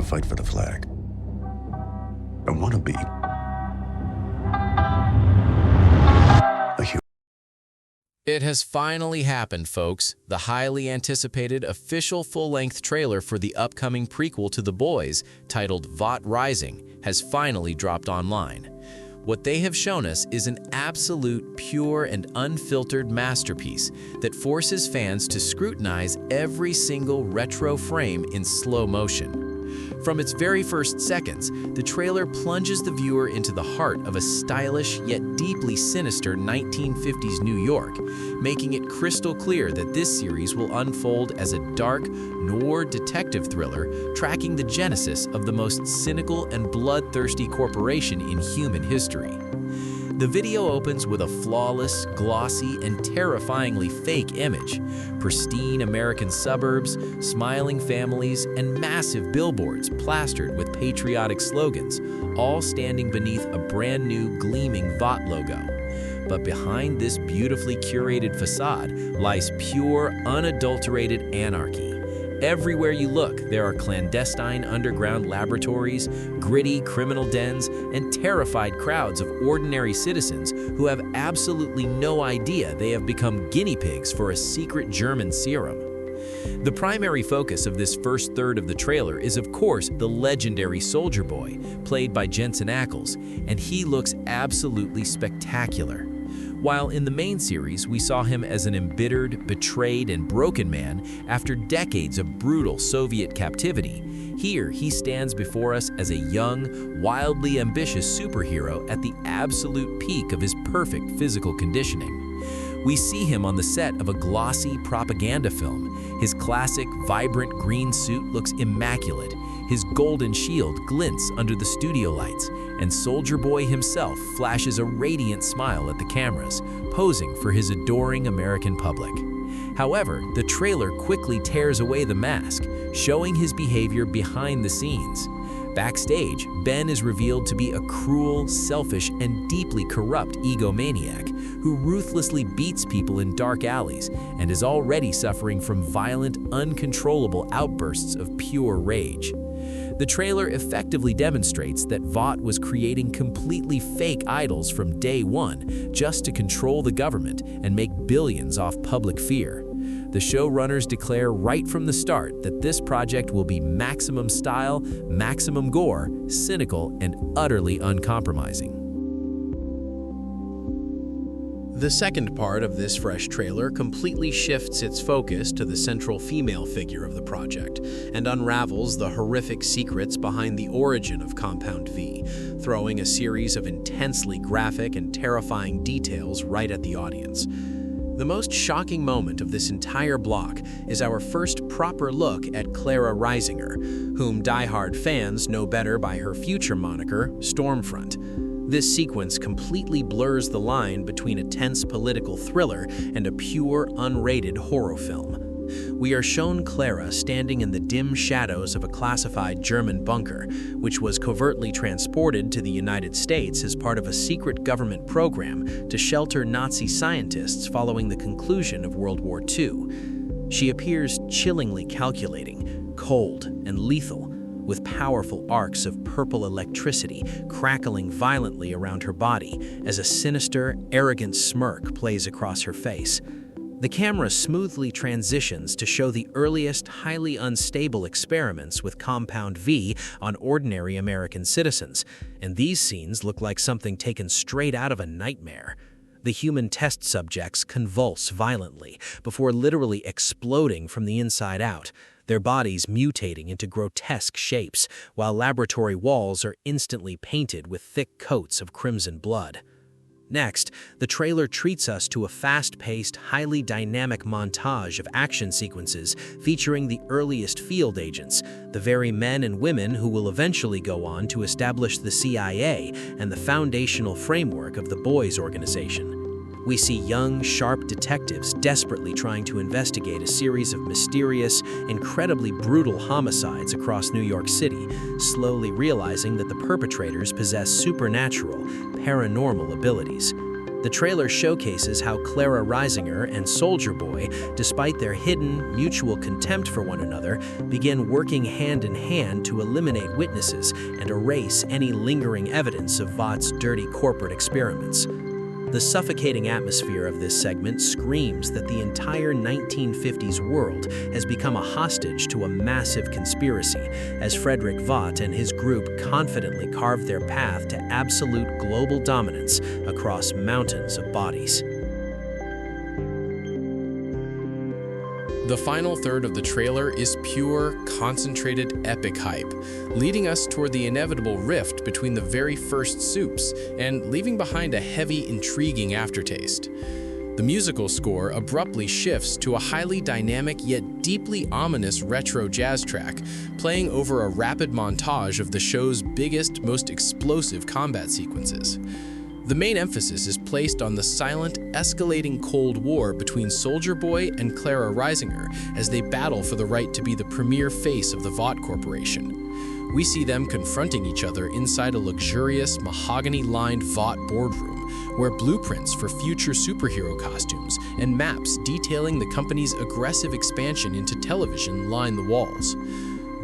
fight for the flag. I want to be a hero. It has finally happened, folks. The highly anticipated official full-length trailer for the upcoming prequel to The Boys, titled Vought Rising, has finally dropped online. What they have shown us is an absolute, pure, and unfiltered masterpiece that forces fans to scrutinize every single retro frame in slow motion. From its very first seconds, the trailer plunges the viewer into the heart of a stylish yet deeply sinister 1950s New York, making it crystal clear that this series will unfold as a dark, noir detective thriller tracking the genesis of the most cynical and bloodthirsty corporation in human history. The video opens with a flawless, glossy, and terrifyingly fake image. Pristine American suburbs, smiling families, and massive billboards plastered with patriotic slogans, all standing beneath a brand new gleaming Vought logo. But behind this beautifully curated facade lies pure, unadulterated anarchy. Everywhere you look, there are clandestine underground laboratories, gritty criminal dens, and terrified crowds of ordinary citizens who have absolutely no idea they have become guinea pigs for a secret German serum. The primary focus of this first third of the trailer is, of course, the legendary Soldier Boy, played by Jensen Ackles, and he looks absolutely spectacular. While in the main series, we saw him as an embittered, betrayed, and broken man after decades of brutal Soviet captivity, here he stands before us as a young, wildly ambitious superhero at the absolute peak of his perfect physical conditioning. We see him on the set of a glossy propaganda film. His classic, vibrant green suit looks immaculate. His golden shield glints under the studio lights, and Soldier Boy himself flashes a radiant smile at the cameras, posing for his adoring American public. However, the trailer quickly tears away the mask, showing his behavior behind the scenes. Backstage, Ben is revealed to be a cruel, selfish, and deeply corrupt egomaniac who ruthlessly beats people in dark alleys and is already suffering from violent, uncontrollable outbursts of pure rage. The trailer effectively demonstrates that Vought was creating completely fake idols from day one just to control the government and make billions off public fear. The showrunners declare right from the start that this project will be maximum style, maximum gore, cynical, and utterly uncompromising. The second part of this fresh trailer completely shifts its focus to the central female figure of the project and unravels the horrific secrets behind the origin of Compound V, throwing a series of intensely graphic and terrifying details right at the audience. The most shocking moment of this entire block is our first proper look at Clara Risinger, whom die-hard fans know better by her future moniker, Stormfront. This sequence completely blurs the line between a tense political thriller and a pure, unrated horror film. We are shown Clara standing in the dim shadows of a classified German bunker, which was covertly transported to the United States as part of a secret government program to shelter Nazi scientists following the conclusion of World War II. She appears chillingly calculating, cold, and lethal, with powerful arcs of purple electricity crackling violently around her body as a sinister, arrogant smirk plays across her face. The camera smoothly transitions to show the earliest, highly unstable experiments with Compound V on ordinary American citizens, and these scenes look like something taken straight out of a nightmare. The human test subjects convulse violently before literally exploding from the inside out, their bodies mutating into grotesque shapes, while laboratory walls are instantly painted with thick coats of crimson blood. Next, the trailer treats us to a fast-paced, highly dynamic montage of action sequences featuring the earliest field agents, the very men and women who will eventually go on to establish the CIA and the foundational framework of the Boys organization. We see young, sharp detectives desperately trying to investigate a series of mysterious, incredibly brutal homicides across New York City, slowly realizing that the perpetrators possess supernatural, paranormal abilities. The trailer showcases how Clara Risinger and Soldier Boy, despite their hidden, mutual contempt for one another, begin working hand in hand to eliminate witnesses and erase any lingering evidence of Vought's dirty corporate experiments. The suffocating atmosphere of this segment screams that the entire 1950s world has become a hostage to a massive conspiracy, as Frederick Vought and his group confidently carve their path to absolute global dominance across mountains of bodies. The final third of the trailer is pure, concentrated epic hype, leading us toward the inevitable rift between the very first soups and leaving behind a heavy, intriguing aftertaste. The musical score abruptly shifts to a highly dynamic yet deeply ominous retro jazz track, playing over a rapid montage of the show's biggest, most explosive combat sequences. The main emphasis is placed on the silent, escalating Cold War between Soldier Boy and Clara Risinger as they battle for the right to be the premier face of the Vought Corporation. We see them confronting each other inside a luxurious, mahogany-lined Vought boardroom, where blueprints for future superhero costumes and maps detailing the company's aggressive expansion into television line the walls.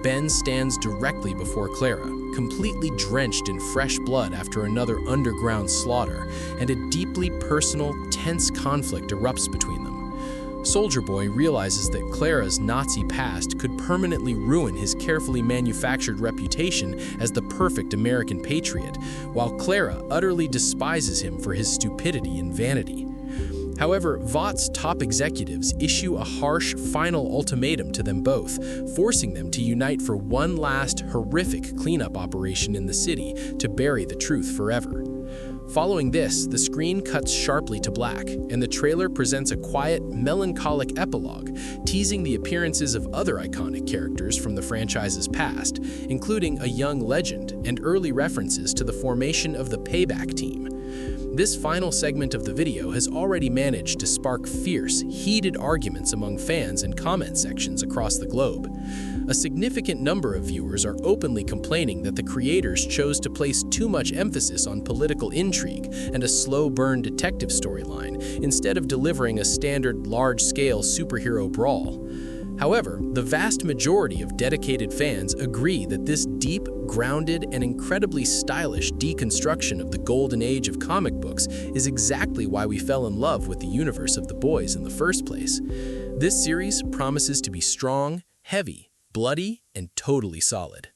Ben stands directly before Clara, completely drenched in fresh blood after another underground slaughter, and a deeply personal, tense conflict erupts between them. Soldier Boy realizes that Clara's Nazi past could permanently ruin his carefully manufactured reputation as the perfect American patriot, while Clara utterly despises him for his stupidity and vanity. However, Vought's top executives issue a harsh, final ultimatum to them both, forcing them to unite for one last, horrific cleanup operation in the city to bury the truth forever. Following this, the screen cuts sharply to black, and the trailer presents a quiet, melancholic epilogue, teasing the appearances of other iconic characters from the franchise's past, including a young legend and early references to the formation of the Payback team. This final segment of the video has already managed to spark fierce, heated arguments among fans and comment sections across the globe. A significant number of viewers are openly complaining that the creators chose to place too much emphasis on political intrigue and a slow-burn detective storyline instead of delivering a standard, large-scale superhero brawl. However, the vast majority of dedicated fans agree that this deep, grounded, and incredibly stylish deconstruction of the golden age of comic books is exactly why we fell in love with the universe of The Boys in the first place. This series promises to be strong, heavy, bloody, and totally solid.